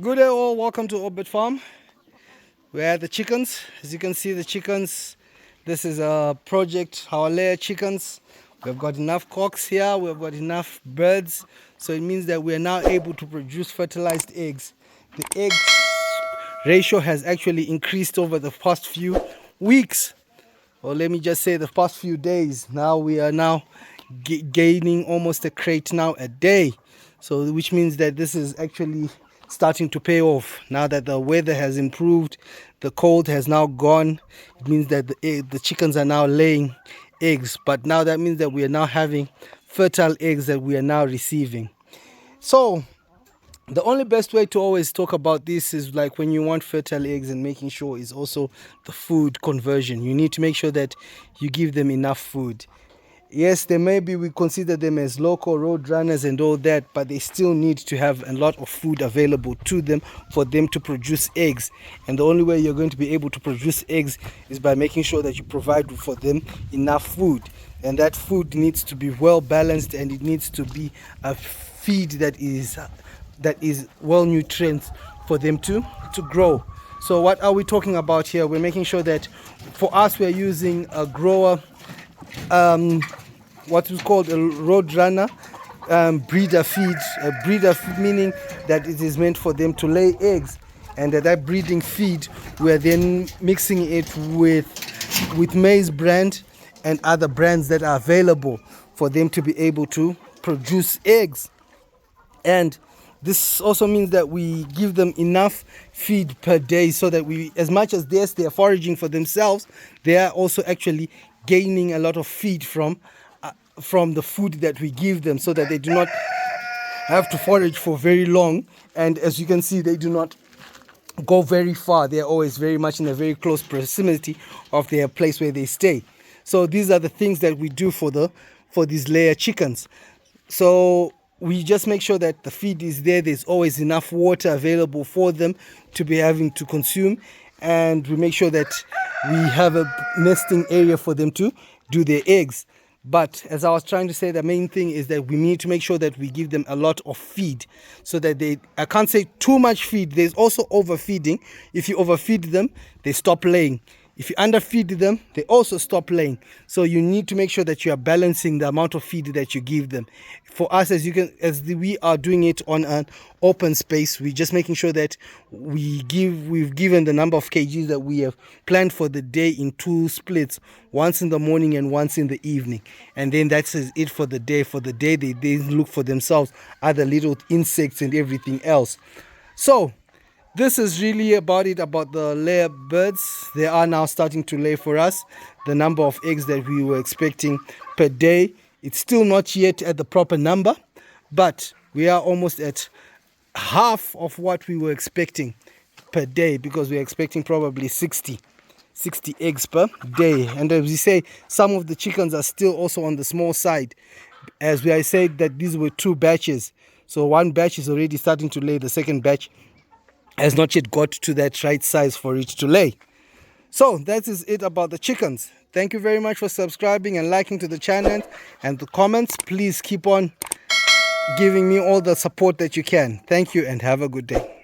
Good day all, welcome to Obed Farm. We're at the chickens. As you can see, the chickens, this is a project, our layer chickens. We've got enough cocks here, we've got enough birds. So it means that we are now able to produce fertilized eggs. The egg ratio has actually increased over the past few weeks. Or let me just say the past few days. Now we are now gaining almost a crate now a day. So which means that this is actually starting to pay off. Now that the weather has improved, the cold has now gone, it means that the chickens are now laying eggs. But now that means that we are now having fertile eggs that we are now receiving. So the only best way to always talk about this is like when you want fertile eggs and making sure is also the food conversion. You need to make sure that you give them enough food. Yes, they maybe we consider them as local road runners and all that, but they still need to have a lot of food available to them for them to produce eggs. And the only way you're going to be able to produce eggs is by making sure that you provide for them enough food. And that food needs to be well balanced, and it needs to be a feed that is well nutrient for them to grow. So what are we talking about here? We're making sure that for us we're using a grower, what is called a road runner breeder feed. A breeder feed meaning that it is meant for them to lay eggs, and that breeding feed we are then mixing it with maize brand and other brands that are available for them to be able to produce eggs. And this also means that we give them enough feed per day, so that we, as much as they are foraging for themselves, they are also actually gaining a lot of feed from the food that we give them, so that they do not have to forage for very long. And as you can see, they do not go very far. They are always very much in a very close proximity of their place where they stay. So these are the things that we do for these layer chickens. So we just make sure that the feed is there. There's always enough water available for them to be having to consume. And we make sure that we have a nesting area for them to do their eggs. But as I was trying to say, the main thing is that we need to make sure that we give them a lot of feed, so that I can't say too much feed. There's also overfeeding. If you overfeed them, they stop laying. If you underfeed them, they also stop laying. So you need to make sure that you are balancing the amount of feed that you give them. For us, we are doing it on an open space, we're just making sure that we've given the number of kgs that we have planned for the day in 2 splits, once in the morning and once in the evening. And then that's it for the day. For the day, they look for themselves other little insects and everything else. So this is really about the layer birds. They are now starting to lay for us. The number of eggs that we were expecting per day, it's still not yet at the proper number, but we are almost at half of what we were expecting per day, because we are expecting probably 60 eggs per day. And as we say, some of the chickens are still also on the small side, as I said that these were 2 batches. So one batch is already starting to lay, the second batch has not yet got to that right size for it to lay. So that is it about the chickens. Thank you very much for subscribing and liking to the channel, and the comments. Please keep on giving me all the support that you can. Thank you and have a good day.